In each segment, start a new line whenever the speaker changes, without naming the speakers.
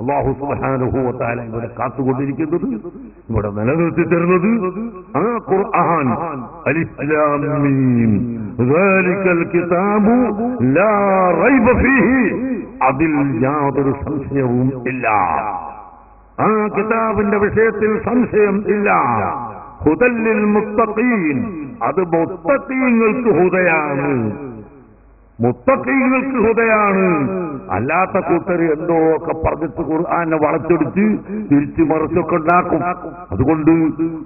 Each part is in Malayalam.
അല്ലാഹു സുബ്ഹാനഹു വ തആല ഇവിടെ കാത്തുകൊണ്ടിരിക്കുന്നത്, ഇവിടെ നിലനിർത്തി തരുന്നത് ആ ഖുർആൻ. അലിഫ് ലാം മീം ദാലികൽ കിതാബു ലാ റൈബ ഫീഹി, അതിൽ യാതൊരു സംശയവും ഇല്ല. ആ കിതാബിന്റെ വിഷയത്തിൽ സംശയം ഇല്ല. ഹുദൽ ലിൽ മുത്തഖീൻ, അത് മുത്തഖീങ്ങൾക്ക് ഹുദയാണ്, മുത്തഖീങ്ങൾക്ക് ഹുദയാണ്. അല്ലാത്ത കൂട്ടർ എന്തോ ഒക്കെ പറഞ്ഞിട്ട് ഖുർആനെ വളച്ചൊടിച്ച് തിരിച്ചു മറിച്ചൊക്കെ ഉണ്ടാക്കും. അതുകൊണ്ട്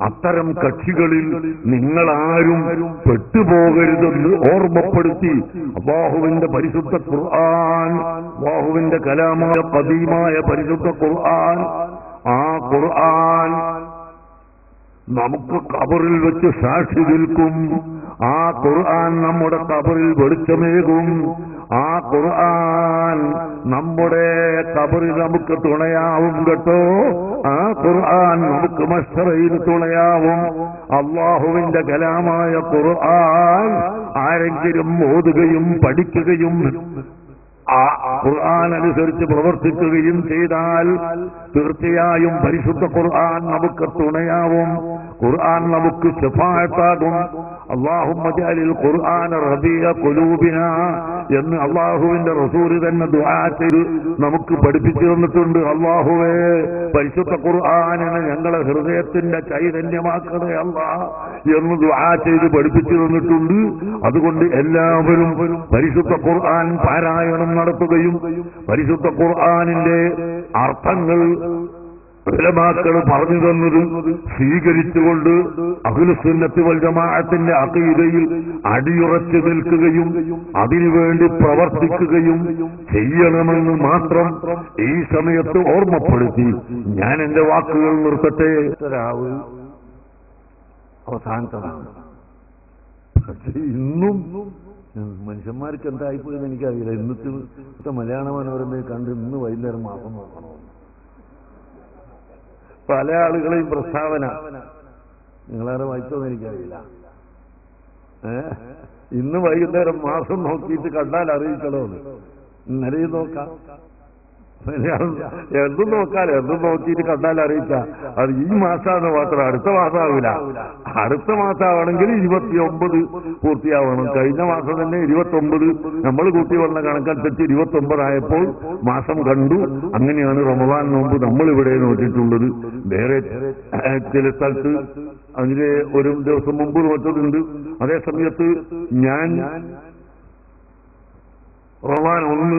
അത്തരം കക്ഷികളിൽ നിങ്ങളാരും പെട്ടുപോകരുതെന്ന് ഓർമ്മപ്പെടുത്തി അല്ലാഹുവിന്റെ പരിശുദ്ധ ഖുർആൻ, അല്ലാഹുവിന്റെ കലാമായ ഖദീമായ പരിശുദ്ധ ഖുർആൻ, ആ ഖുർആൻ നമുക്ക് ഖബറിൽ വെച്ച് സാക്ഷി നിൽക്കും. ആ ഖുർആൻ നമ്മുടെ ഖബറിൽ വെളിച്ചമേകും. ആ ഖുർആൻ നമ്മുടെ ഖബറിൽ നമുക്ക് തുണയാവും കേട്ടോ. ആ ഖുർആൻ നമുക്ക് മഹ്ശറയിൽ തുണയാവും. അല്ലാഹുവിന്റെ കലാമായ ഖുർആൻ ആരെങ്കിലും ഓതുകയും പഠിക്കുകയും ആ ഖുർആൻ അനുസരിച്ച് പ്രവർത്തിക്കുകയും ചെയ്താൽ തീർച്ചയായും പരിശുദ്ധ ഖുർആൻ നമുക്ക് തുണയാവും. ഖുർആൻ നമുക്ക് ശഫാഅത്താകും. അല്ലാഹുമ്മ ജഅലിൽ ഖുർആന റബീഅ ഖുലൂബിനാ എന്ന് അല്ലാഹുവിന്റെ റസൂൽ തന്നെ ദുആ ചെയ്ത് നമുക്ക് പഠിപ്പിച്ചു തന്നിട്ടുണ്ട്. അല്ലാഹുവേ, പരിശുദ്ധ ഖുർആനിനെ ഞങ്ങളെ ഹൃദയത്തിന്റെ ചൈതന്യമാക്കണേ അല്ലാഹ് എന്ന് ദുആ ചെയ്ത് പഠിപ്പിച്ചു തന്നിട്ടുണ്ട്. അതുകൊണ്ട് എല്ലാവരും പരിശുദ്ധ ഖുർആൻ പാരായണം നടത്തുകയും പരിശുദ്ധ ഖുർആനിന്റെ അർത്ഥങ്ങൾ ഉലമാക്കൾ പറഞ്ഞു തന്നത് സ്വീകരിച്ചുകൊണ്ട് അഹ്ലുസുന്നത്ത് വൽ ജമാഅത്തിന്റെ അഖീദയിൽ അടിയുറച്ചു നിൽക്കുകയും അതിനുവേണ്ടി പ്രവർത്തിക്കുകയും ചെയ്യണമെന്ന് മാത്രം ഈ സമയത്ത് ഓർമ്മപ്പെടുത്തി ഞാൻ എന്റെ വാക്കുകൾ നിർത്തട്ടെ. അവസാനത്തതാണ്. പക്ഷേ ഇന്നും മനുഷ്യന്മാർക്ക് എന്തായിപ്പോയെന്ന് എനിക്കറിയില്ല. ഇന്നത്തെ മലയാള മനോരമയെ കണ്ട് ഇന്ന് വൈകുന്നേരം മാസം നോക്കണം. പല ആളുകളെയും പ്രസ്താവന നിങ്ങളാരെ വായിച്ചോന്ന് എനിക്കറിയില്ല. ഇന്ന് വൈകുന്നേരം മാസം നോക്കിയിട്ട് കണ്ടാൽ അറിയിക്കണോന്ന്. ഇന്നലെയും നോക്കാം, എന്തും നോക്കാലോ, എന്തും നോക്കിയിട്ട് കണ്ടാൽ അറിയിക്കാം. അത് ഈ മാസമാണ് മാത്രം, അടുത്ത മാസമാവില്ല. അടുത്ത മാസമാണെങ്കിൽ 29 പൂർത്തിയാവണം. കഴിഞ്ഞ മാസം തന്നെ 29 നമ്മൾ കൂട്ടി വന്ന കണക്കനുസരിച്ച് 29 ആയപ്പോൾ മാസം കണ്ടു. അങ്ങനെയാണ് റമദാൻ നോമ്പ് നമ്മളിവിടെ നോക്കിയിട്ടുള്ളത്. വേറെ ചില സ്ഥലത്ത് അതിന് ഒരു ദിവസം മുമ്പ് നോറ്റതുണ്ട്. അതേ സമയത്ത് ഞാൻ റമദാൻ 1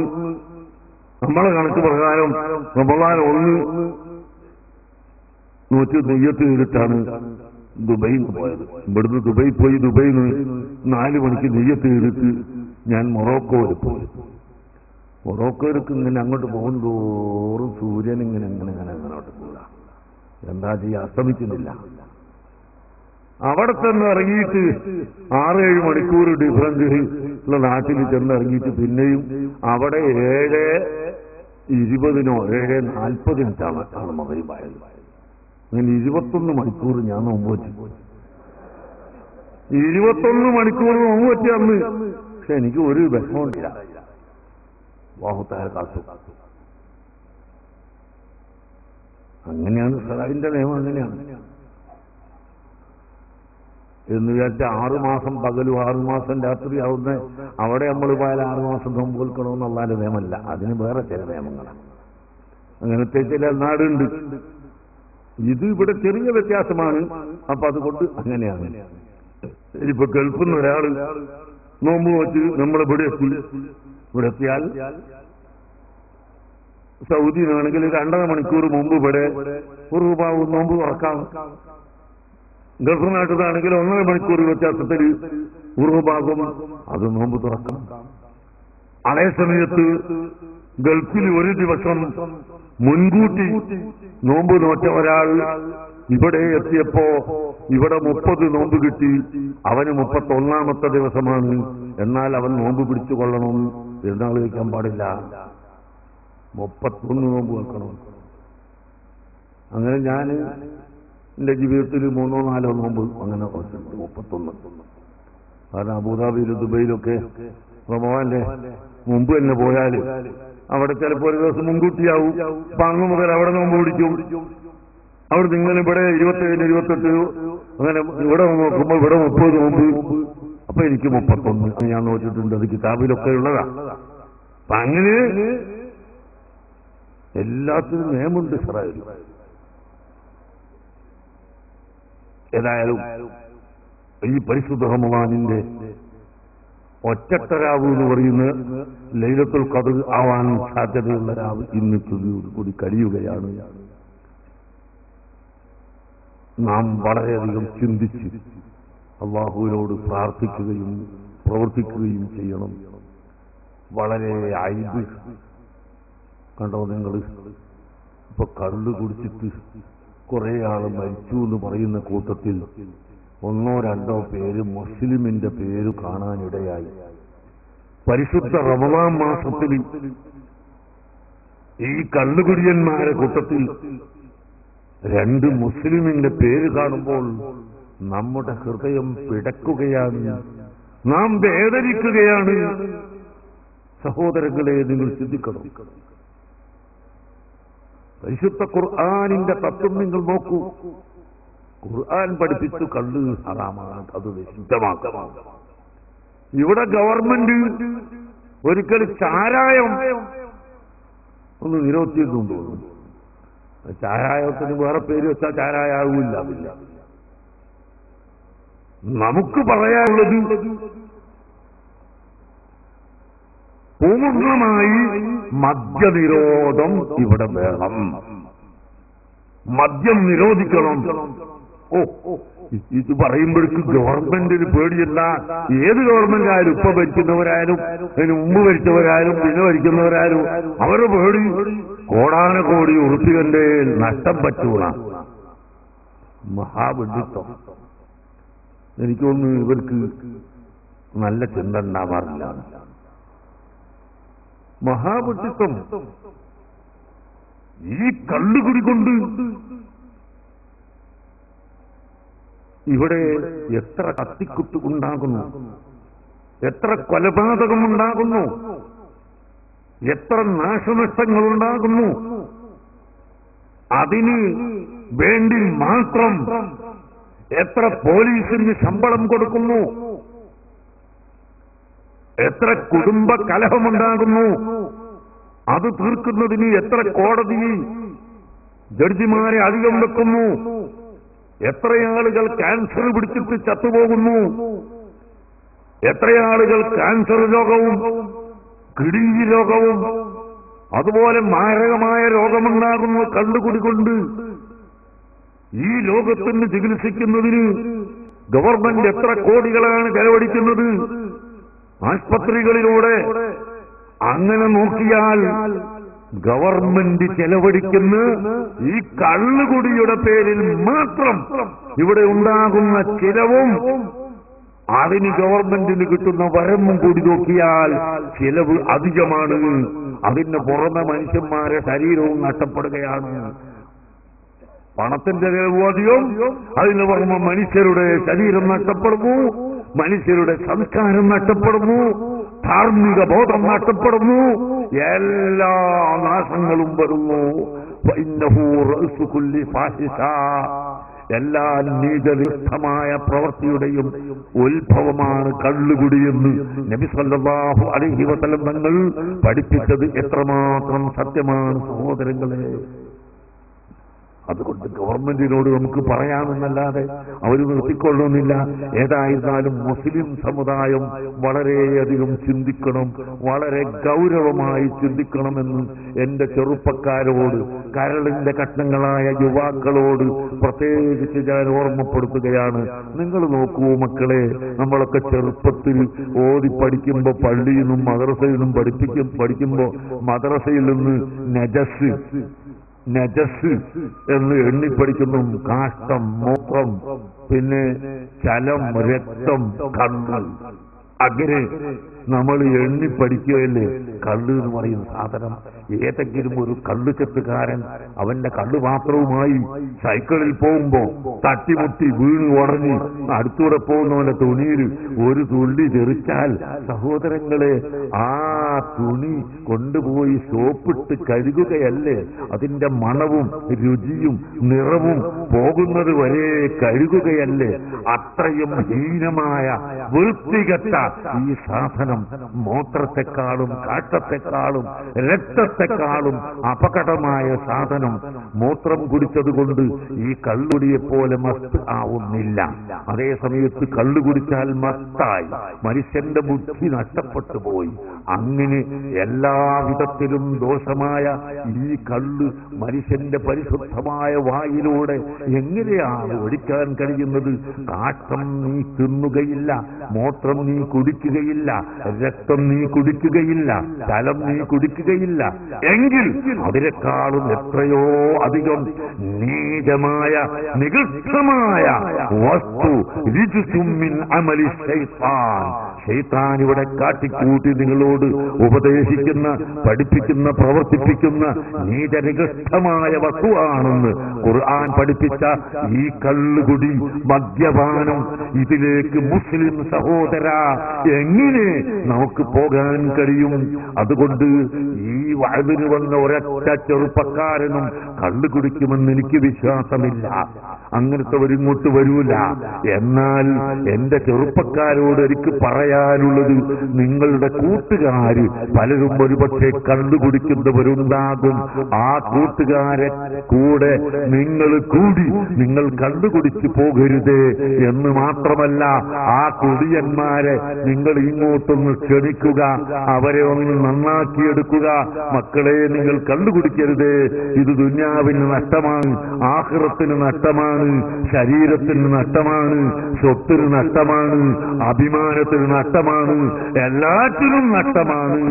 നമ്മളെ കണക്ക് പ്രകാരം റമദാൻ 1 നോറ്റ് നെയ്യത്ത് ചെയ്തിട്ടാണ് ദുബൈയിൽ പോയത്. ഇവിടുന്ന് ദുബൈ പോയി, ദുബൈയിൽ നിന്ന് 4 മണിക്ക് നെയ്യത്ത് ചെയ്തിട്ട് ഞാൻ മൊറോക്കോയിൽ പോയി. മൊറോക്കോയിലേക്ക് ഇങ്ങനെ അങ്ങോട്ട് പോകും തോറും സൂര്യൻ ഇങ്ങനെ അങ്ങോട്ട് പോവുക. എന്താ ചെയ്യുക, അസ്തമിക്കുന്നില്ല. അവിടെ ചെന്ന് ഇറങ്ങിയിട്ട് 6-7 മണിക്കൂർ ഡിഫറൻസ് ഉള്ള നാട്ടിൽ ചെന്ന് ഇറങ്ങിയിട്ട് പിന്നെയും അവിടെ 7:20 7:40 മഗ്‌രിബായത്. അങ്ങനെ 21 മണിക്കൂർ ഞാൻ നോമ്പ് വെച്ചു. 21 മണിക്കൂർ നോമ്പ് വെച്ച അന്ന്. പക്ഷെ എനിക്ക് ഒരു വിഷമമില്ല. അല്ലാഹുതആല കാത്തു. അങ്ങനെയാണ് സലാഹിന്റെ നിയമം. അങ്ങനെയാണ് എന്ന് വിചാരിച്ച 6 മാസം പകലും 6 മാസം രാത്രിയാവുന്ന അവിടെ നമ്മൾ പോയാൽ 6 മാസം നോമ്പ് വെക്കണമെന്നുള്ളതിന്റെ നിയമമല്ല. അതിന് വേറെ ചില നിയമങ്ങളാണ്. അങ്ങനത്തെ ചില നാടുണ്ട്. ഇത് ഇവിടെ ചെറിയ വ്യത്യാസമാണ്. അപ്പൊ അതുകൊണ്ട് അങ്ങനെയാണ്. ഇപ്പൊ ഗൾഫിൽ നിന്ന് ഒരാള് നോമ്പ് വെച്ച് നമ്മളിവിടെ എത്തി. ഇവിടെ എത്തിയാൽ സൗദിയിലാണെങ്കിൽ 2.5 മണിക്കൂർ മുമ്പ് ഇവിടെ ഒരു രൂപ നോമ്പ് തുറക്കാം. ഗൾഫ് നാട്ടിലാണെങ്കിൽ 1.5 മണിക്കൂർ വ്യത്യാസത്തിൽ ഉറുഭാഗം അത് നോമ്പ് തുറക്കാം. അതേ സമയത്ത് ഗൾഫിൽ ഒരു ദിവസം മുൻകൂട്ടി നോമ്പ് നോറ്റ ഒരാൾ ഇവിടെ എത്തിയപ്പോ ഇവിടെ 30 നോമ്പ് കിട്ടി. അവന് 31ാമത്തെ ദിവസമാണ്. എന്നാൽ അവൻ നോമ്പ് പിടിച്ചു കൊള്ളണം, പെരുന്നാൾ കഴിക്കാൻ പാടില്ല, 31 നോമ്പ് വെക്കണം. അങ്ങനെ ഞാൻ എന്റെ ജീവിതത്തിൽ 3-4 നോമ്പ് അങ്ങനെ 31. കാരണം അബുദാബിയിലും ദുബൈയിലൊക്കെ റമദാന്റെ മുമ്പ് തന്നെ പോയാൽ അവിടെ ചിലപ്പോൾ ഒരു ദിവസം മുൻകൂട്ടിയാവും. അപ്പൊ അന്ന് മുതൽ അവിടെ നോമ്പ് പിടിക്കും. അവിടെ നിങ്ങൾ ഇവിടെ 27, 28 അങ്ങനെ ഇവിടെ നോക്കുമ്പോ ഇവിടെ 30 നോമ്പ്. അപ്പൊ എനിക്ക് 31 ഞാൻ നോക്കിയിട്ടുണ്ട്. അത് കിതാബിലൊക്കെ ഉള്ളതാ. അപ്പൊ അങ്ങനെ എല്ലാത്തിനും നിയമമുണ്ട് ഇസ്രായേൽ. ഏതായാലും ഈ പരിശുദ്ധ റമളാനിന്റെ ഒറ്റരാവ് എന്ന് പറയുന്ന ലൈലത്തുൽ ഖദ്ർ ആവാൻ സാധ്യതയുള്ള രാവ് ഇന്ന് കൂടി കഴിയുകയാണ്. നാം വളരെയധികം ചിന്തിച്ച് അള്ളാഹുവിനോട് പ്രാർത്ഥിക്കുകയും പ്രവർത്തിക്കുകയും ചെയ്യണം. വളരെ ഐബ് കണ്ടോ നിങ്ങൾ? ഇപ്പൊ കള്ളു കുടിച്ചിട്ട് കുറെ ആള് മരിച്ചു എന്ന് പറയുന്ന കൂട്ടത്തിൽ 1 or 2 പേര് മുസ്ലിമിന്റെ പേര് കാണാനിടയായി. പരിശുദ്ധ റമളാൻ മാസത്തിൽ ഈ കള്ളുകുടിയന്മാരെ കൂട്ടത്തിൽ 2 മുസ്ലിമിന്റെ പേര് കാണുമ്പോൾ നമ്മുടെ ഹൃദയം പിടക്കുകയാണ്, നാം വേദനിക്കുകയാണ്. സഹോദരങ്ങളെ, നിങ്ങൾ ചിന്തിക്കണം. പരിശുദ്ധ ഖുർആനിന്റെ തത്വം നിങ്ങൾ നോക്കൂ. ഖുർആൻ പഠിപ്പിച്ചു കള്ള് ഹറാമാണ്, അത് നിഷിദ്ധമാക്കണം. ഇവിടെ ഗവൺമെന്റ് ഒരിക്കൽ ചാരായം ഒന്ന് നിരോധിച്ചിട്ടുണ്ടോ? ചാരായത്തിന് വേറെ പേര് വെച്ചാൽ ചാരായാവില്ല. നമുക്ക് പറയാനുള്ളത് പൂർണ്ണമായി മദ്യനിരോധം ഇവിടെ വേണം. മദ്യം നിരോധിക്കണം. ഇത് പറയുമ്പോഴേക്ക് ഗവൺമെന്റിന് പേടിയല്ല. ഏത് ഗവൺമെന്റ് ആയാലും, ഇപ്പൊ ഭരിക്കുന്നവരായാലും അതിന് മുമ്പ് ഭരിച്ചവരായാലും പിന്നെ ഭരിക്കുന്നവരായാലും അവരുടെ പേടി കോടാനകോടി ഉറുപ്പികന്റെ നഷ്ടം പറ്റൂല. മഹാബുദ്ധിത്വം. എനിക്കൊന്ന് ഇവർക്ക് നല്ല ചിന്ത ഉണ്ടാവാറില്ല. മഹാബുദ്ധിത്വം. ഈ കള്ളുകുടി കൊണ്ട് ഇവിടെ എത്ര കത്തിക്കുത്ത് ഉണ്ടാകുന്നു, എത്ര കൊലപാതകം ഉണ്ടാകുന്നു, എത്ര നാശനഷ്ടങ്ങൾ ഉണ്ടാകുന്നു. അതിന് വേണ്ടി മാത്രം എത്ര പോലീസിന് ശമ്പളം കൊടുക്കുന്നു, എത്ര കുടുംബ കലഹമുണ്ടാകുന്നു. അത് തീർക്കുന്നതിന് എത്ര കോടതി ജഡ്ജിമാരെ അധികം വെക്കുന്നു. എത്രയാളുകൾ ക്യാൻസർ പിടിച്ചിട്ട് ചത്തുപോകുന്നു. എത്രയാളുകൾ ക്യാൻസർ രോഗവും കിഡ്നി രോഗവും അതുപോലെ മാരകമായ രോഗമുണ്ടാകുന്നു കള്ളുകുടി കൊണ്ട്. ഈ ലോകത്തിന് ചികിത്സിക്കുന്നതിന് ഗവൺമെന്റ് എത്ര കോടികളാണ് ചെലവഴിക്കുന്നത് ആശുപത്രികളിലൂടെ. അങ്ങനെ നോക്കിയാൽ ഗവൺമെന്റ് ചെലവഴിക്കുന്ന ഈ കള്ളുകുടിയുടെ പേരിൽ മാത്രം ഇവിടെ ഉണ്ടാകുന്ന ചിലവും അതിന് ഗവൺമെന്റിന് കിട്ടുന്ന വരവും കൂടി നോക്കിയാൽ ചിലവ് അധികമാണ്. അതിന് പുറമെ മനുഷ്യന്മാരെ ശരീരവും നഷ്ടപ്പെടുകയാണ്. പണത്തിന്റെ ചിലവ് അധികം, അതിന് പുറമെ മനുഷ്യരുടെ ശരീരം നഷ്ടപ്പെടുന്നു, മനുഷ്യരുടെ സംസ്കാരം നഷ്ടപ്പെടുന്നു, ധാർമ്മിക ബോധം നഷ്ടപ്പെടുന്നു, എല്ലാ നാശങ്ങളും വരുന്നു. എല്ലാ നീചനിഷ്ഠമായ പ്രവൃത്തിയുടെയും ഉത്ഭവമാണ് കള്ളുകുടിയെന്ന് നബി സല്ലല്ലാഹു അലൈഹി വസല്ലം തങ്ങൾ പഠിപ്പിച്ചത് എത്രമാത്രം സത്യമാണ് സഹോദരങ്ങളെ. അതുകൊണ്ട് ഗവൺമെന്റിനോട് നമുക്ക് പറയാമെന്നല്ലാതെ അവർ നിർത്തിക്കൊള്ളുന്നില്ല. ഏതായിരുന്നാലും മുസ്ലിം സമുദായം വളരെയധികം ചിന്തിക്കണം, വളരെ ഗൗരവമായി ചിന്തിക്കണമെന്ന് എന്റെ ചെറുപ്പക്കാരോട്, കരളിന്റെ കഷ്ണങ്ങളായ യുവാക്കളോട് പ്രത്യേകിച്ച് ഞാൻ ഓർമ്മപ്പെടുത്തുകയാണ്. നിങ്ങൾ നോക്കൂ മക്കളെ, നമ്മളൊക്കെ ചെറുപ്പത്തിൽ ഓതി പഠിക്കുമ്പോ പള്ളിയിൽ നിന്നും മദ്രസയിൽ നിന്നും പഠിക്കുമ്പോ മദ്രസയിൽ നിന്ന് നജസ് എന്ന് എണ്ണിപ്പടിക്കുന്നു. കാഷ്ടം, മൂത്രം, പിന്നെ ചലം, രക്തം, കണ്ണ്, അങ്ങനെ നമ്മൾ എണ്ണിപ്പടിക്കുകയല്ലേ. കള്ള് എന്ന് പറയുന്ന സാധനം ഏതെങ്കിലും ഒരു കള്ളുചെത്തുകാരൻ അവന്റെ കള്ളുപാത്രവുമായി സൈക്കിളിൽ പോകുമ്പോ തട്ടിമുട്ടി വീണ് ഉടഞ്ഞ് അടുത്തൂടെ പോകുന്നവന്റെ തുണിയിൽ ഒരു തുള്ളി തെറിച്ചാൽ സഹോദരങ്ങളെ ആ തുണി കൊണ്ടുപോയി സോപ്പിട്ട് കഴുകുകയല്ലേ? അതിന്റെ മണവും രുചിയും നിറവും പോകുന്നത് വരെ കഴുകുകയല്ലേ? അത്രയും ഹീനമായ വൃത്തികെട്ട ഈ സാധനം മൂത്രത്തെക്കാളും കാഷ്ടത്തെക്കാളും രക്തത്തെക്കാളും അപകടമായ സാധനം മൂത്രം കുടിച്ചതുകൊണ്ട് ഈ കള്ളുടിയെപ്പോലെ മസ്ത് ആവുന്നില്ല. അതേ സമയത്ത് കള്ളു കുടിച്ചാൽ മസ്തായി മനുഷ്യന്റെ ബുദ്ധി നഷ്ടപ്പെട്ടു പോയി. അങ്ങനെ എല്ലാവിധത്തിലും ദോഷമായ ഈ കള്ള് മനുഷ്യന്റെ പരിശുദ്ധമായ വായിലൂടെ എങ്ങനെയാണ് ഒഴിക്കാൻ കഴിയുന്നത്? കാഷ്ടം നീ തിന്നുകയില്ല, മൂത്രം നീ കുടിക്കുകയില്ല, രക്തം നീ കുടിക്കുകയില്ല, ജലം നീ കുടിക്കുകയില്ല. എങ്കിൽ അതിനേക്കാളും എത്രയോ അധികം നീചമായ നികൃഷ്ടമായ വസ്തു രിജുസും മിൻ അമലി ശൈത്താൻ, ശൈത്താൻ ഇവിടെ കാട്ടിക്കൂട്ടി നിങ്ങളോട് ഉപദേശിക്കുന്ന, പഠിപ്പിക്കുന്ന, പ്രവർത്തിപ്പിക്കുന്ന നീചനികൃഷ്ടമായ വസ്തുവാണെന്ന് ഖുർആൻ പഠിപ്പിച്ച ഈ കള്ളുകുടി, മദ്യപാനം, ഇതിലേക്ക് മുസ്ലിം സഹോദര എങ്ങനെ നമുക്ക് പോകാൻ കഴിയും? അതുകൊണ്ട് ഈ വഅദിന് വന്ന ഒരൊറ്റ ചെറുപ്പക്കാരനും കള്ളു കുടിക്കുമെന്ന് എനിക്ക് വിശ്വാസമില്ല. അങ്ങനത്തെ ഇങ്ങോട്ട് വരൂല. എന്നാൽ എന്റെ ചെറുപ്പക്കാരോട് എനിക്ക് പറയാനുള്ളത്, നിങ്ങളുടെ കൂട്ടുകാര് പലരും ഒരുപക്ഷെ കള്ളു കുടിക്കുന്നവരുണ്ടാകും. ആ കൂട്ടുകാരെ കൂടെ നിങ്ങൾ കൂടി നിങ്ങൾ കള്ളു കുടിച്ചു പോകരുതേ എന്ന് മാത്രമല്ല, ആ കുടിയന്മാരെ നിങ്ങൾ ഇങ്ങോട്ടൊന്ന് ക്ഷണിക്കുക, അവരെ ഒന്ന് നന്നാക്കിയെടുക്കുക. മക്കളെ, നിങ്ങൾ കള്ളു കുടിക്കരുതേ, ഇത് ദുനിയാവിന് നഷ്ടമാണ്, ആഖിറത്തിന് നഷ്ടമാണ്, ശരീരത്തിന് നഷ്ടമാണ്, സ്വത്തിന് നഷ്ടമാണ്, അഭിമാനത്തിന് നഷ്ടമാണ്, എല്ലാറ്റിനും നഷ്ടമാണ്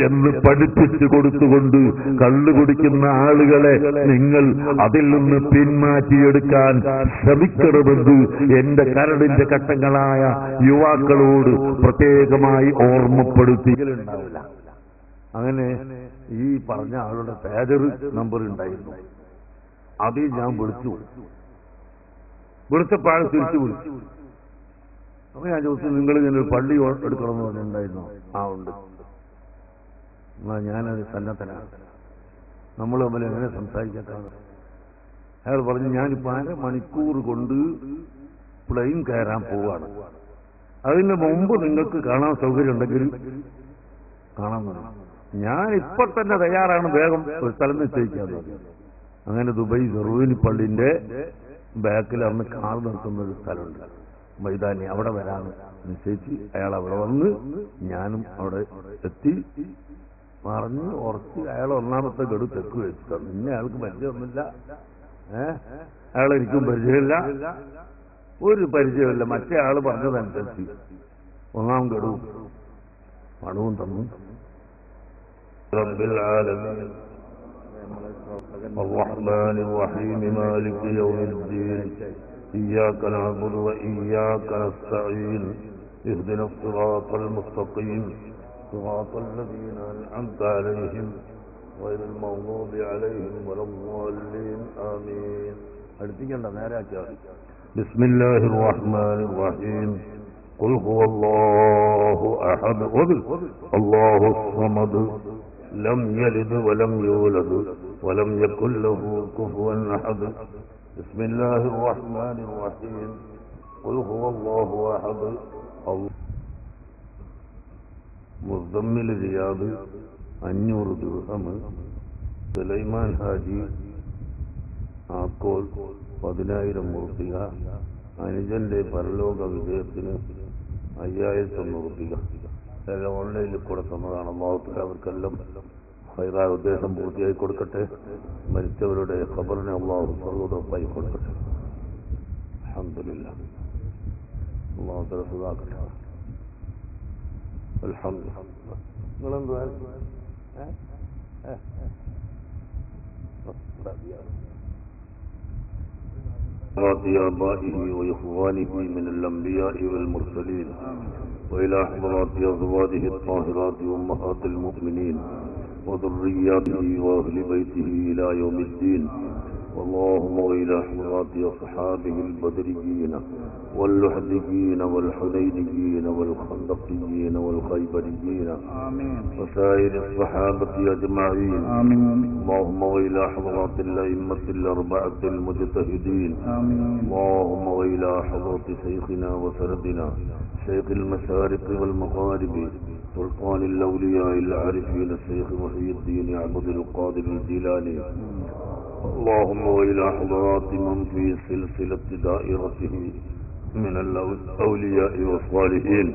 എന്ന് പഠിപ്പിച്ചു കൊടുത്തുകൊണ്ട് കള്ളു കുടിക്കുന്ന ആളുകളെ നിങ്ങൾ അതിൽ നിന്ന് പിന്മാറ്റിയെടുക്കാൻ ശ്രമിക്കണമെന്ന് എന്റെ കരടിന്റെ ഘട്ടങ്ങളായ യുവാക്കളോട് പ്രത്യേകമായി ഓർമ്മപ്പെടുത്തിയിട്ടുണ്ടാവില്ല. അങ്ങനെ ഈ പറഞ്ഞ ആളുടെ പേജർ നമ്പർ ഉണ്ടായിരുന്നു. അതിൽ ഞാൻ വിളിച്ചപ്പോൾ തിരിച്ചു വിളിച്ചു. അപ്പൊ ഞാൻ ചോദിച്ചു, നിങ്ങൾ ഇങ്ങനെ പള്ളി എടുക്കണമെന്ന് പറഞ്ഞിട്ടുണ്ടായിരുന്നു? ആ ഉണ്ട്. എന്നാ ഞാനത് സന്നദ്ധനാണ്, നമ്മൾ തമ്മിൽ എങ്ങനെ സംസാരിക്കാത്താണ്? അയാൾ പറഞ്ഞു, ഞാനിപ്പോ 1/2 മണിക്കൂർ കൊണ്ട് പ്ലെയിൻ കയറാൻ പോവാണ്. അതിന് മുമ്പ് നിങ്ങൾക്ക് കാണാൻ സൗകര്യം ഉണ്ടെങ്കിൽ കാണാൻ വേണം. ഞാൻ ഇപ്പൊ തന്നെ തയ്യാറാണ്, വേഗം ഒരു സ്ഥലം നിശ്ചയിക്കാന്ന് പറഞ്ഞു. അങ്ങനെ ദുബൈ സെറൂനി പള്ളിന്റെ ബാക്കിൽ അന്ന് കാർ നിർത്തുന്ന ഒരു സ്ഥലമുണ്ട്, മൈതാനി, അവിടെ വരാണ് നിശ്ചയിച്ച് അയാൾ അവിടെ വന്ന് ഞാനും അവിടെ എത്തി. പറഞ്ഞ് ഉറച്ച് അയാൾ 1ാമത്തെ ഗഡു തെക്ക് വെച്ചു. പിന്നെ അയാൾക്ക് പരിചയമൊന്നുമില്ല, അയാളെനിക്കും പരിചയമില്ല, ഒരു പരിചയമില്ല. മറ്റേ ആള് പറഞ്ഞതനുസരിച്ച് 1ാം ഗഡു പണവും തന്നു. റബ്ബിൽ ആലമീൻ الرحمن الرحيم مالك يوم الدين إياك نعبد وإياك نستعين اهدنا الصراط المستقيم صراط الذين أنعمت عليهم غير المغضوب عليهم ولا الضالين آمين. بسم الله الرحمن الرحيم قل هو الله أحد الله الصمد لم يلد ولم يولد ولم يكن له كفوا أحد. بسم الله الرحمن الرحيم قل هو الله أحد. മുസ്തമ്മിൽ റിയാദ് 500 ദിർഹം. സുലൈമാൻ ഹാജി ആക്കോൽ 10,000 ഉറുപ്പിക. അനുജന്റെ പരലോക വിജയത്തിന് 5,100 ഉറുപ്പിക. എല്ലാം ഓൺലൈനിൽ കൂടെ തന്നതാണ്. അല്ലാഹു അവർക്കെല്ലാം ഹൈറായ ഉദ്ദേശം പൂർത്തിയായി കൊടുക്കട്ടെ. മരിച്ചവരുടെ ഖബറിനെ അല്ലാഹു സർവ്വതോപ്പായി കൊടുക്കട്ടെ. അൽഹംദുലില്ലാഹ്. അല്ലാഹു തആല സുഖാക്കട്ടെ. അൽഹംദുലില്ലാഹ്. നിങ്ങളെന്താ آبائه وإخوانه من الأنبياء والمرسلين وإلى حضرات أزواجه الطاهرات أمهات المؤمنين
وذرياته وأهل بيته إلى يوم الدين. اللهم وإلى حضرات أصحابه البدريين واللحديين والحنينيين والخندقيين والخيبريين وسائر الصحابة أجمعين. اللهم وإلى حضرات الأئمة الأربعة المجتهدين. اللهم وإلى حضرة شيخنا وسندنا شيخ المشارق والمغارب سلطان الأولياء العارفين الشيخ محي الدين عبد القادر الجيلاني. اللهم وإلى حضرات من في سلسلة دائرته من الأولياء والصالحين.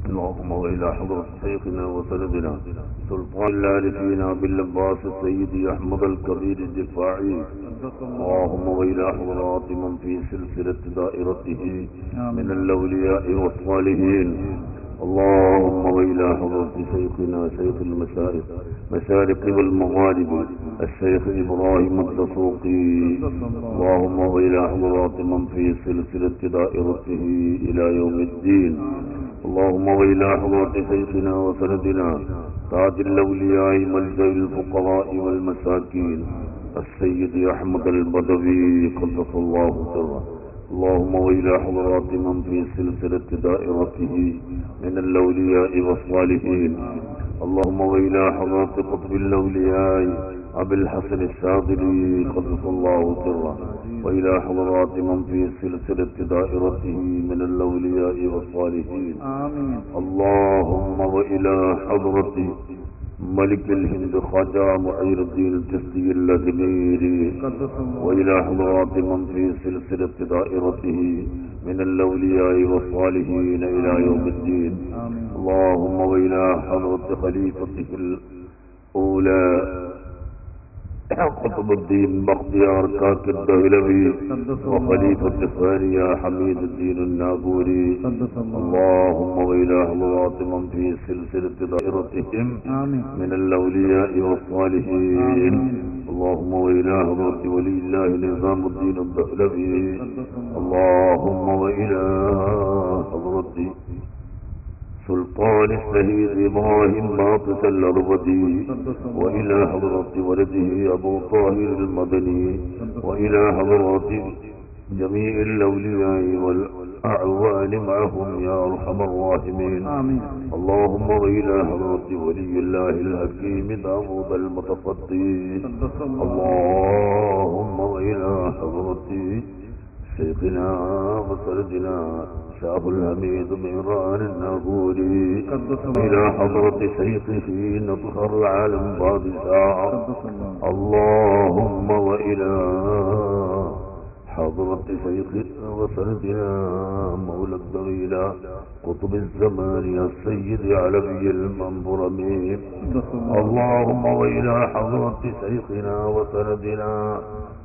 اللهم وإلى حضرة شيخنا وسندنا سلطان العارفين بالعباس السيد أحمد الكبير الدفاعي. اللهم وإلى حضرات من في سلسلة دائرته من الأولياء والصالحين. اللهم وإلى حضرة شيخنا شيخ المشارق والمغارب الشيخ إبراهيم الدسوقي. اللهم وإلى حضرات من في سلسلة دائرته إلى يوم الدين. اللهم وإلى حضرة شيخنا وسندنا تاج الأولياء ملجأ الفقراء والمساكين السيد أحمد البدوي قدس الله سره. اللهم وإلى حضرات من في سلسلة دائرته من الأولياء والصالحين. اللهم وإلى حضرات قطب الأولياء أبي الحسن الشاذلي قدس الله سره. وإلى حضرات من في سلسلة دائرته من الأولياء والصالحين. اللهم وإلى حضرة ملك الهند خواجہ معیر الدین الچشتی الأجمیری وإلى حضرات من في سلسلة دائرته من الأولياء والصالحين إلى يوم الدين. اللهم وإلى حضرة خليفته الأولى قطب الدين بختیار کاک الدہلوی وخليفة الثانية حميد الدين الناغوري. اللهم وإلى حضرات من في سلسلة دائرتهم من الأولياء والصالحين. اللهم وإلى حضرة ولي الله نظام الدين الدهلوي. اللهم وإلى حضرة سلطان الشهيد إبراهيم باطس الأربدي وإلى حضرة ولده أبو طاهر المدني وإلى حضرات جميع الأولياء والأعوان معهم يا أرحم الراحمين. اللهم وإلى حضرة ولي الله الحكيم داود المتصدي. اللهم وإلى حضرة شيخنا وسردنا شاه الحميد مهران الناغوري إلى حضرة شيخه نطهر العالم بادشاه. اللهم وإلى حضرة شيخنا وسردنا مولى الضغيلة قطب الزمان السيد علوي المنبرمي. اللهم وإلى حضرة شيخنا وسردنا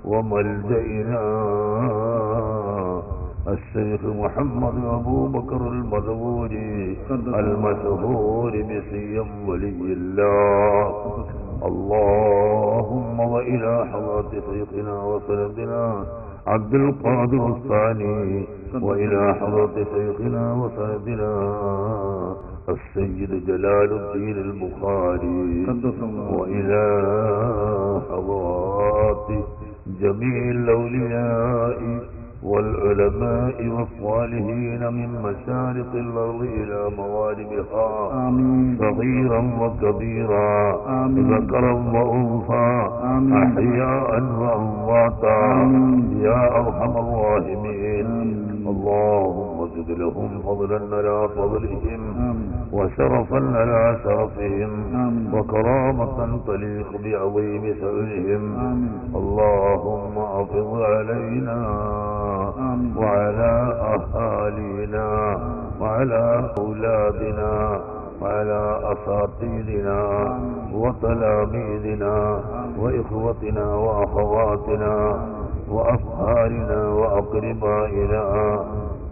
وملجئنا الشيخ محمد أبو بكر المدبوري المشهور بسيم ولي الله. اللهم وإلى حضرة شيخنا وسندنا عبد القادر الثاني وإلى حضرة شيخنا وسندنا السيد جلال الدين البخاري وإلى حضرات جميع الأولياء والعلماء والصالحين من مشارق الأرض إلى مغاربها صغيرا وكبيرا ذكرا وأنثى أحياء وأمواتا يا أرحم الراحمين. اللهم زد لهم فضلا على فضلهم وشرفا على شرفهم وكرامة تليق بعظيم شأنهم. اللهم أفض علينا وعلى أهالينا وعلى أولادنا وعلى أساتذتنا وتلاميذنا وإخوتنا وأخواتنا وأصهارنا وأقربائنا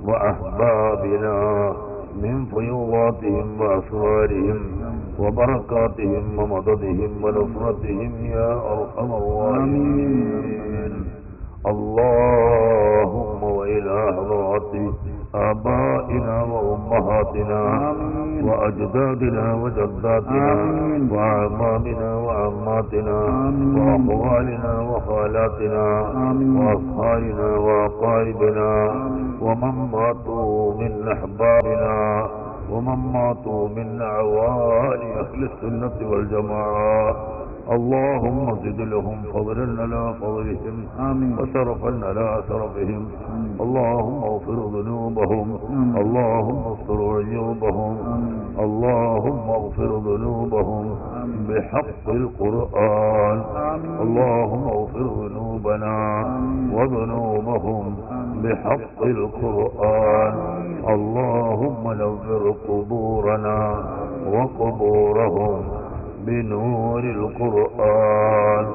وأحبابنا من فيوضاتهم وأسرارهم وبركاتهم ومددهم ونصرتهم يا أرحم الراحمين. اللهم وإلى حضرات آبائنا وأمهاتنا وأجدادنا وجداتنا وأعمامنا وعماتنا وأخوالنا وخالاتنا وأصهارنا وأقاربنا ومن ماتوا من أحبابنا ومن ماتوا من أعوان أهل السنة والجماعة اللهم زد لهم فضلا على فضلهم وشرفا على شرفهم اللهم اغفر ذنوبهم اللهم استر عيوبهم اللهم اغفر ذنوبهم بحق القرآن اللهم اغفر ذنوبنا وذنوبهم بحق القرآن اللهم نور قبورنا وقبورهم بنور القرآن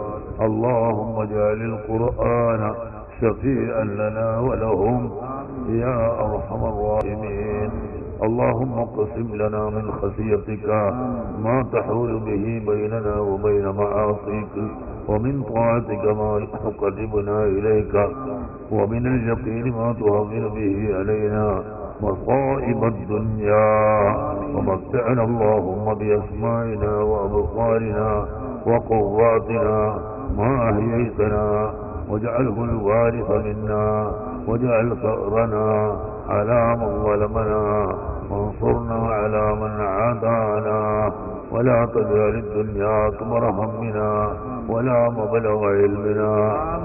اللهم اجعل القرآن شفيعا لنا ولهم يا أرحم الراحمين اللهم اقسم لنا من خشيتك ما تحول به بيننا وبين معاصيك ومن طاعتك ما تقربنا إليك ومن اليقين ما تهون به علينا مصائب الدنيا ومتعنا اللهم بأسمائنا وأبصارنا وقواتنا ما أحييتنا واجعله الوارث منا واجعل ثأرنا على من ظلمنا وانصرنا على من عادانا ولا تجعل الدنيا أكبر همنا ولا مبلغ علمنا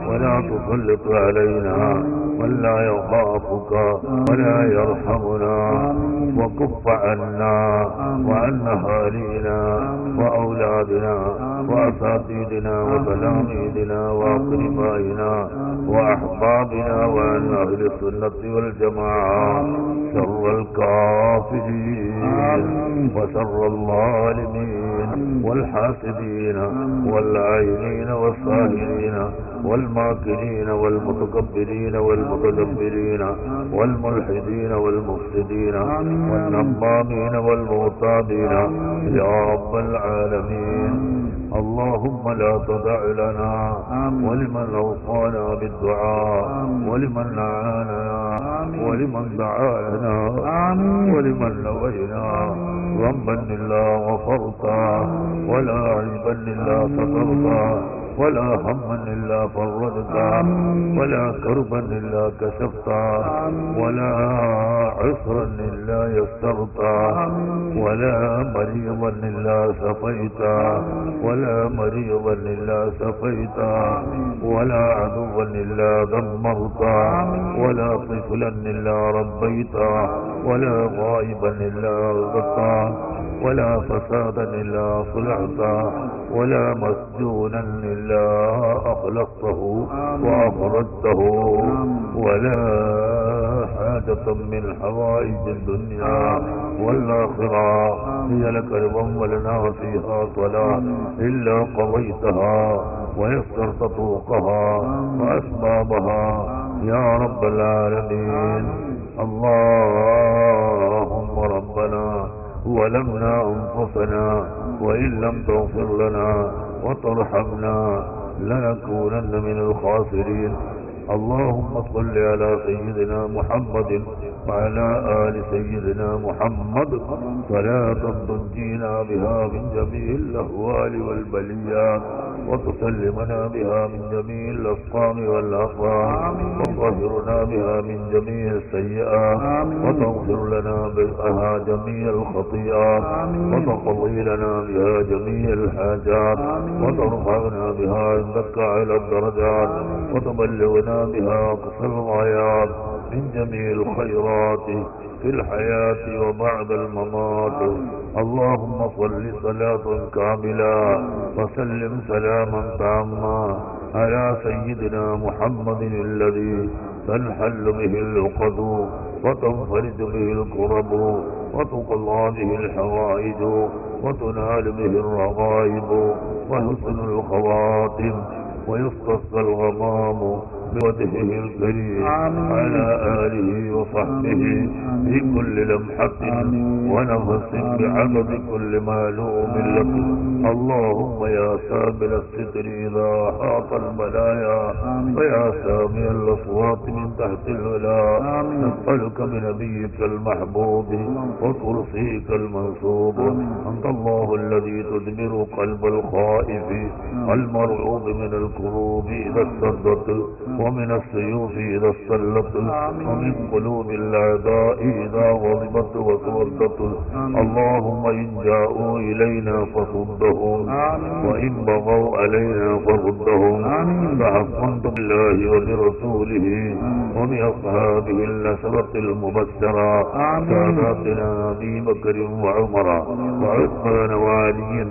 ولا تسلط علينا من لا يخافك ولا يرحمنا وكف عنا وعن أهالينا وأولادنا وأساتذتنا وتلاميذنا وأقربائنا وأحبابنا وعن أهل السنة والجماعة شر الكافرين وشر الظالمين والحاسدين والعائنين والساهرين والماكرين والمتكبرين والمتدبرين والملحدين والمفسدين والنمامين والمغتابين يا رب العالمين اللهم لا تدع لنا ولمن أوصانا بالدعاء ولمن نعانا ولمن دعا لنا ولمن نوينا ذنبا إلا غفرته ولا عيبا إلا سترته ولا هما إلا فرجته ولا كربا إلا كشفته ولا عسرا إلا يسرته ولا مريضا إلا شفيته ولا مريضا إلا شفيته ولا عدوا إلا دمرته ولا طفلا إلا ربيته ولا غائبا إلا غفرته ولا فسادا إلا صلحته ولا مسجونا إلا أخلصته وأخرجته ولا حاجة من حوائج الدنيا والآخرة هي لك رضا ولنا فيها صلاة إلا قضيتها ويسرت طرقها وأسبابها يا رب العالمين اللهم ربنا ظلمنا أنفسنا وإن لم تغفر لنا وترحمنا لنكونن من الخاسرين اللهم صل على سيدنا محمد وعلى آل سيدنا محمد صلاة تنجينا بها من جميع الأهوال والبليات وتسلمنا بها من جميع الأسقام والأطعام وتطهرنا بها من جميع السيئات وتغفر لنا بها جميع الخطيئات وتقضي لنا بها جميع الحاجات وترفعنا بها عندك على الدرجات وتبلغنا بها أقصى الغايات من جميع الخيرات في الحياة وبعد الممات اللهم صل صلاة كاملة وسلم سلاما تاما على سيدنا محمد الذي تنحل به العقد وتنفرج به الكرب وتقضى به الحوائج وتنال به الرغائب وحسن الخواتم ويستصفى الغمام بوجهه الكريم على آله وصحبه في كل لمحة ونفس بعدد كل معلوم لك. اللهم يا سامل الستر إذا أحاط البلايا ويا سامي الأصوات من تحت الولا، نسألك بنبيك المحبوب وكرسيك المنصوب. أنت الله الذي تدبر قلب الخائف المرعوب من الكروب إذا اشتدت، ومن السيوف إذا استلت، ومن قلوب الأعداء إذا غضبت وتودت. اللهم إن جاءوا إلينا فصدهم، وإن بغوا علينا فردهم. فحكمت بالله وبرسوله وبأصحابه النسبة المبشرة ساداتنا أبي بكر وعمر وعثمان وعلي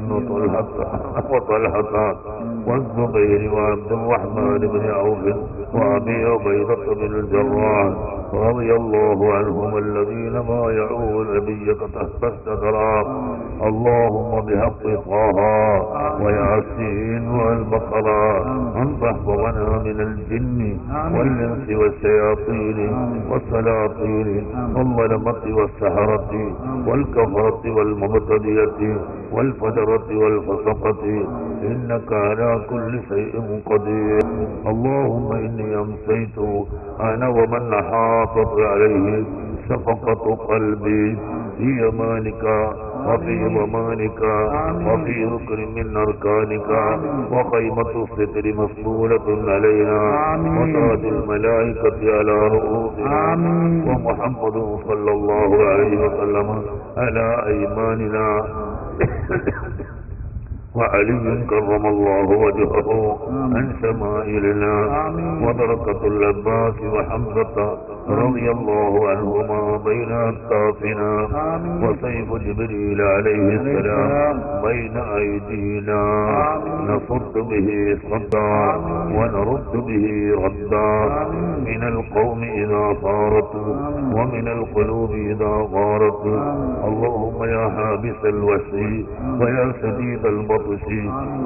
وطلحة والزبير وعبد الرحمن بن عوف وأبي عبيدة بن الجراح رضي الله عنهم الذين بايعوا النبي تحت الشجرة. اللهم بحق طه وياسين والبقرة أن تحفظنا من الجن والإنس والشياطين والسلاطين والظلمة والسحرة والكفرة والمبتدية والفجرة والفسقة، إنك على كل شيء قدير. اللهم إني أمسيت أنا ومن أحاطت عليه شفقة قلبي في يمانك وفي ضمانك وفي ركن من أركانك، وخيمة الستر مسطولة علينا، وتاج الملائكة على رؤوسنا، ومحمد صلى الله عليه وسلم على أيماننا، وعلي كرم الله وجهه عن شمائلنا، وبركة العباس وحمزة رضي الله عنهما بين أكتافنا، وسيف جبريل عليه السلام بين أيدينا، نصد به صدا ونرد به ردا، من القوم إذا صارت ومن القلوب إذا غارت. اللهم يا حابس الوحي ويا شديد البطش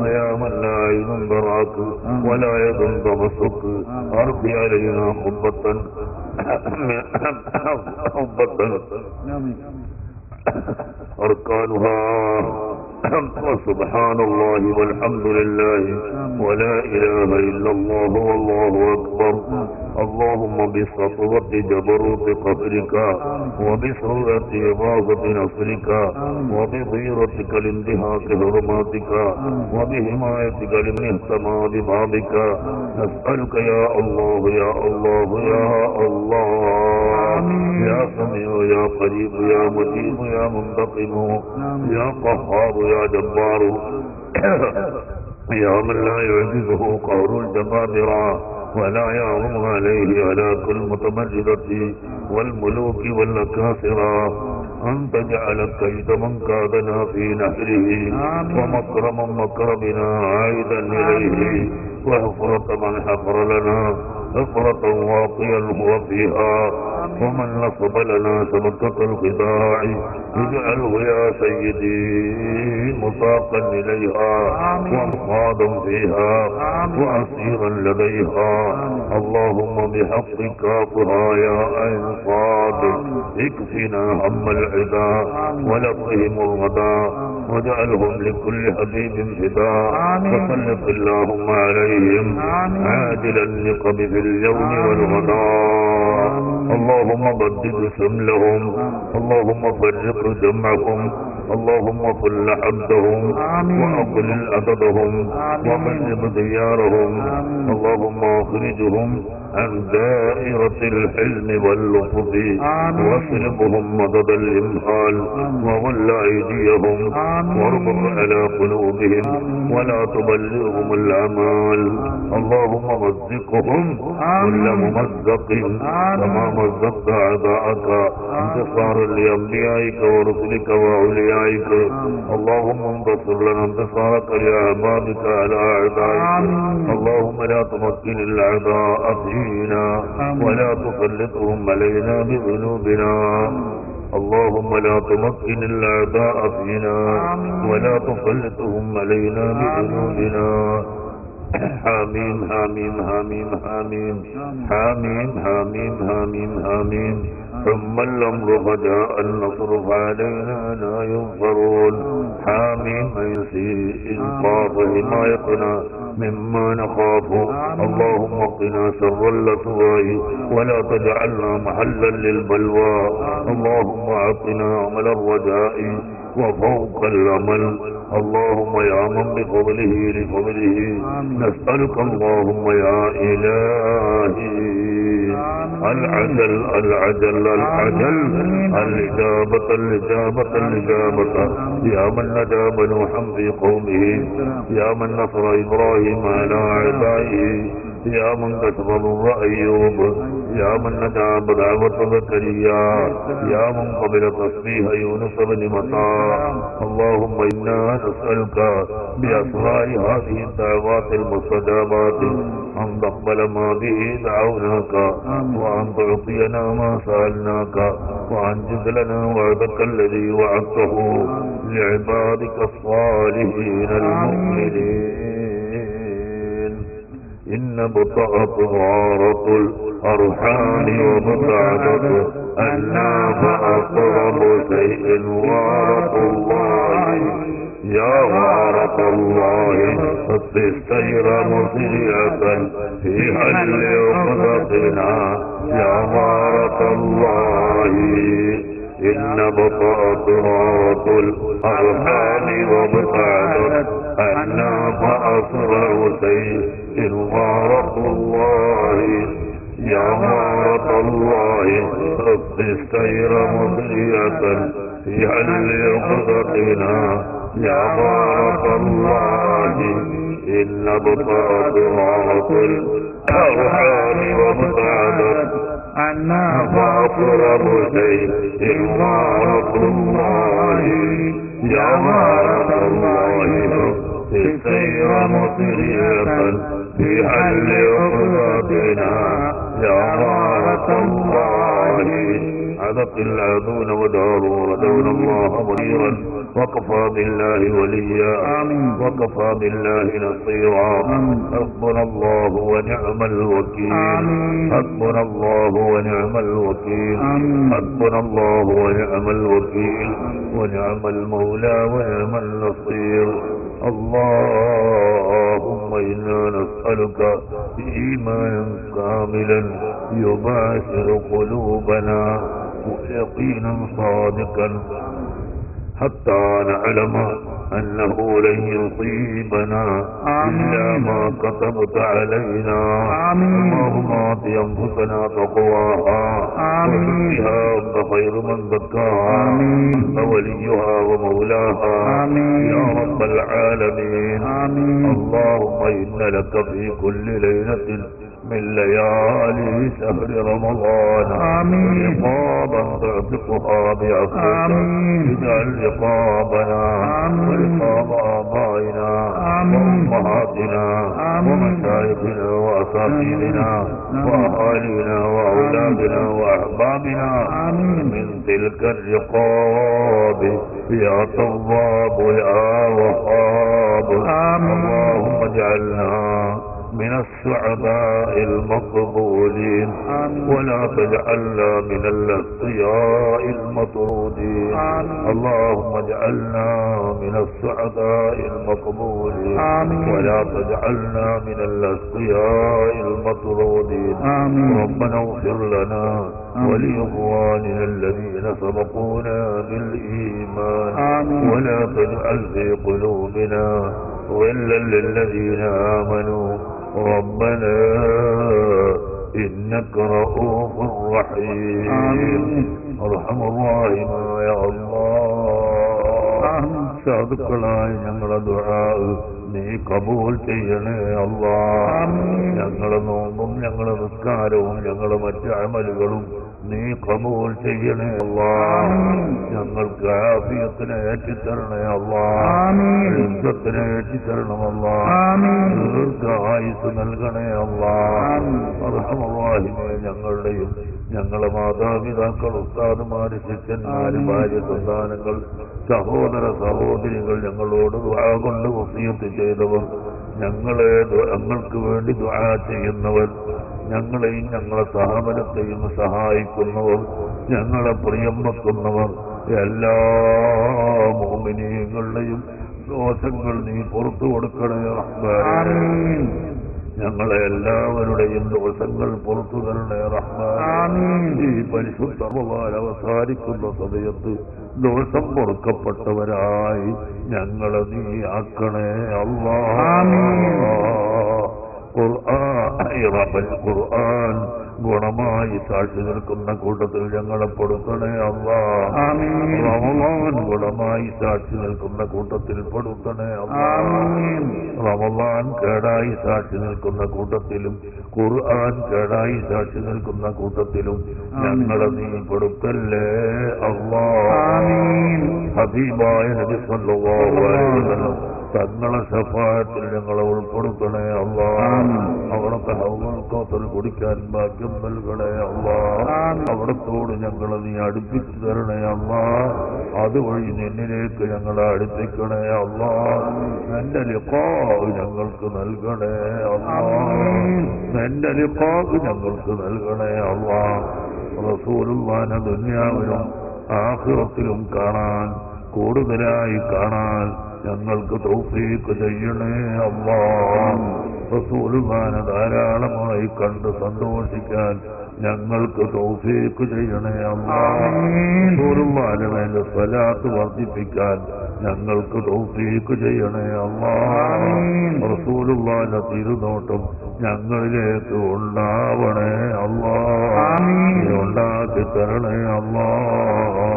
ويا من لا عين درعك ولا يد ضمسك، أرض علينا خبة أركانها وسبحان الله والحمد لله ولا إله إلا الله والله أكبر. اللهم بسطوة جبروت قهرك وبسرعة إغاظة نصرك وبغيرتك لانتهاك حرماتك وبحمايتك لمن اهتمى ببابك، نسألك يا الله يا الله يا الله يا سميع يا قريب يا مجيب يا منتقم يا قهار يا جبار يا من لا يعجزه قهر الجبابرة ولا يعظم عليه هلاك المتمردة والملوك والأكاسرة، أن تجعل كيد من كادنا في نحره ومكر من مكر بنا عائدا إليه، وحفرة من حفر لنا حفرة واقيا هو فيها، ومن نصب لنا شبكة الخداع اجعله يا سيدي مساقا إليها ومخاضا فيها وأسيرا لديها. اللهم بحق كافها يا عين صاد اكفنا هم العدا ولقهم الغدا واجعلهم لكل حبيب فداء، وسلط اللهم عليهم عاجل النقب في اليوم والغداء. اللهم بدد شملهم، اللهم فرق جمعهم، اللهم فل حدهم وأقلل عددهم وقلب ديارهم. اللهم اخرجهم عن دائرة الحلم واللطف واصرفهم مدد الإمهال وول أيديهم واربط على قلوبهم ولا تبلغهم الأمال. اللهم مزقهم كل ممزق كما مزقت أعداءك انتصارا لأنبيائك ورسلك وأوليائك. اللهم انتصر لنا انتصارك لأعبادك على أعدائك. اللهم لا تمكن الأعداء فينا ولا تسلطهم علينا بذنوبنا. اللهم لا تمكن الأعداء فينا ولا تسلطهم علينا بذنوبنا. حاميم حاميم حاميم حاميم حاميم حاميم حاميم حاميم ثم الأمر فجاء النصر فعلينا لا ينصرون حاميم يسير إنقاذ حمايتنا مما نخاف اللهم قنا شر الأسواء ولا تجعلنا محلا للبلوى اللهم أعطنا عمل الرجاء وفوق الأمل اللهم يا من بفضله لفضله نسألك اللهم يا إلهي العجل العجل العجل الإجابة الإجابة الإجابة يا من نجا نوحا في قومه يا من نصر إبراهيم على أعدائه يا من كشف ضر أيوب يا من نجا بدعوة زكريا يا من قبل تسبيح يونس بن متى اللهم إنا نسألك بأسماء هذه الدعوات المستجابات أن تقبل ما به دعوناك وأن تعطينا ما سألناك وأن لنا وعدك الذي وعدته لعبادك الصالحين المؤمنين إن بطأت غارة الأرحام وبطعدت الناف أقرب شيء غارة الله يا غارة الله السير مسرعة في حل عقدتنا يا غارة الله إن بطأت غارة الأرحام وبطعدت الناف أسرع شيء غارة الله يا غارة الله السير مسرعة في حل عقدتنا يا غارة الله إن بطأت غارة الأرحام وبطعدت الناف أقرب شيء غارة الله يا غارة الله السير مسرعة في حل عقدتنا يا غارة الله عبق العادون وداروا ردون الله منيرا وكفى بالله وليا وكفى بالله نصيرا حسبنا الله ونعم الوكيل حسبنا الله ونعم الوكيل حسبنا الله ونعم الوكيل ونعم المولى ونعم النصير اللهم إنا نسألك إيمانا كاملا يباشر قلوبنا ويقينا صادقا حتى نعلم أنه لن يصيبنا إلا ما كتبت علينا اللهم آت أنفسنا تقواها وزكها أنت خير من زكاها أنت وليها ومولاها يا رب العالمين اللهم إن لك في كل ليلة من ليالي شهر رمضان رقابا تعتقها بعفوك اجعل رقابنا ورقاب آبائنا وأمهاتنا ومشايخنا وأساتذتنا وأهالينا وأولادنا وأحبابنا من تلك الرقاب يا تواب يا وهاب اللهم اجعلنا من السعداء المقبولين ولا تجعلنا من الأشقياء المطرودين اللهم اجعلنا من السعداء المقبولين ولا تجعلنا من الأشقياء المطرودين ربنا اغفر لنا ولإخواننا الذين سبقونا بالإيمان ولا تجعل في قلوبنا غلا للذين آمنوا ربنا إنك رؤوف رحيم أرحم الراحمين يا الله സാധുക്കളായ ഞങ്ങളുടെ ദുആ നീ കബൂൽ ചെയ്യണേ അല്ലാഹ് ഞങ്ങളുടെ നോമ്പും ഞങ്ങളുടെ നിസ്കാരവും ഞങ്ങളുടെ മറ്റു അമലുകളും നീ കബൂൽ ചെയ്യണേ അല്ലാഹ് ഞങ്ങൾക്ക് ആഫിയത്തിനെ ഏറ്റിത്തരണേ അല്ലാഹ് ഇസ്സത്തിനെ ഏറ്റിത്തരണം അല്ലാഹ് ദീർഘായുസ്സ് നൽകണേ അല്ലാഹ് അർഹമർറഹീമേ ഞങ്ങളുടെയും ഞങ്ങളുടെ മാതാപിതാക്കൾ ഉസ്താദുമാര് ശിഷ്യന്മാര് ഭാര്യ സന്താനങ്ങൾ സഹോദര സഹോദരികൾ ഞങ്ങളോട് ദുആ കൊണ്ട് വസിയത്ത് ചെയ്തവർ ഞങ്ങൾക്ക് വേണ്ടി ദുആ ചെയ്യുന്നവർ, ഞങ്ങളെയും ഞങ്ങളെ സഹോദരത്തെയും സഹായിക്കുന്നവർ, ഞങ്ങളെ പ്രിയം വെക്കുന്നവർ, എല്ലാ മുഅ്മിനീങ്ങളുടെയും ദോഷങ്ങൾ നീ പുറത്തു കൊടുക്കണേ റഹ്മാനേ. ഞങ്ങളെ എല്ലാവരുടെയും ദോഷങ്ങൾ പുറത്തു തരണേ റഹ്മാനേ. ഈ പരിശുദ്ധ റമദാൻ അവസാനിക്കുന്ന സമയത്ത് ദോഷം പൊറുക്കപ്പെട്ടവരായി ഞങ്ങളെ നീ ആക്കണേ അല്ലാഹ്. ഖുർആൻ ഗുണമായി സാക്ഷി നിൽക്കുന്ന കൂട്ടത്തിൽ ഞങ്ങളെ പെടുത്തണേ അല്ലാഹ്. റമളാൻ ഗുണമായി സാക്ഷി നിൽക്കുന്ന കൂട്ടത്തിൽ പെടുത്തണേ അല്ലാഹ്. റമളാൻ കേടായി സാക്ഷി നിൽക്കുന്ന കൂട്ടത്തിലും ഖുർആൻ കേടായി സാക്ഷി നിൽക്കുന്ന കൂട്ടത്തിലും ഞങ്ങളെ നീ പെടുത്തല്ലേ അല്ലാഹ്. ഹബീബായ നബി സല്ലല്ലാഹു അലൈഹി വസല്ലം തങ്ങളെ ശഫാഅത്തിൽ ഞങ്ങളെ ഉൾപ്പെടുത്തണേ അല്ലാഹ്. അവിടുത്തെ ഹൗദുൽ കൗസർ കുടിക്കാൻ ഭാഗ്യം നൽകണേ അല്ലാഹ്. അവിടത്തോട് ഞങ്ങളെ നീ അടുപ്പിച്ചു തരണേ അല്ലാഹ്. അതുവഴി നിന്നിലേക്ക് ഞങ്ങളെ അടുപ്പിക്കണേ അല്ലാഹ്. നിന്റെ ലിഖാഅ് ഞങ്ങൾക്ക് നൽകണേ അല്ലാഹ്. നിന്റെ ലിഖാഅ് ഞങ്ങൾക്ക് നൽകണേ അല്ലാഹ്. റസൂലുള്ളാഹിനെ ദുനിയാവിലും ആഖിറത്തിലും കാണാൻ, കൂടുതലായി കാണാൻ ഞങ്ങൾക്ക് തൗഫീഖ് ചെയ്യണേ അല്ലാഹ്. റസൂലുള്ളാഹിനെ ധാരാളമായി കണ്ട് സന്തോഷിക്കാൻ ഞങ്ങൾക്ക് തൗഫീഖ് ചെയ്യണേ അല്ലാഹ്. റസൂലുള്ളാഹിന്റെ മേൽ സ്വലാത്ത് വർദ്ധിപ്പിക്കാൻ ഞങ്ങൾക്ക് തൗഫീഖ് ചെയ്യണേ അല്ലാഹ്. റസൂലുള്ളാഹിന്റെ തിരുനോട്ടം ഞങ്ങളിലേക്ക് ഉണ്ടാവണേ അല്ലാഹ്. ഉണ്ടാക്കി തരണേ അല്ലാഹ്.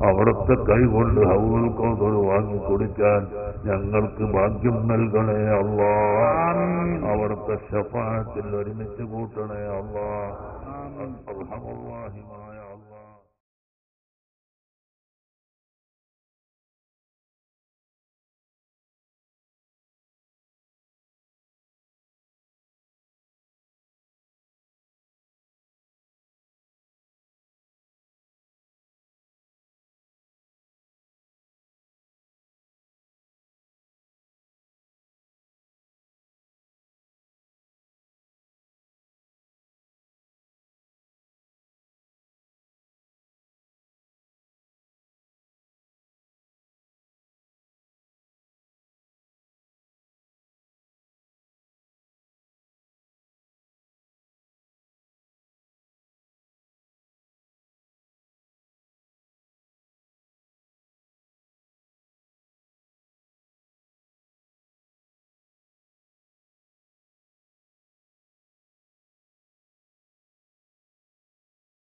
അവിടുത്തെ കൈകൊണ്ട് ഹൗദുൽ കൗസർ വാങ്ങി കുടിക്കാൻ ഞങ്ങൾക്ക് ഭാഗ്യം നൽകണേ അല്ലാഹ്. അവിടുത്തെ ശഫാഅത്തിൽ ഒരുമിച്ച് കൂട്ടണേ അല്ലാഹ്. അർഹമുർ റഹീമായ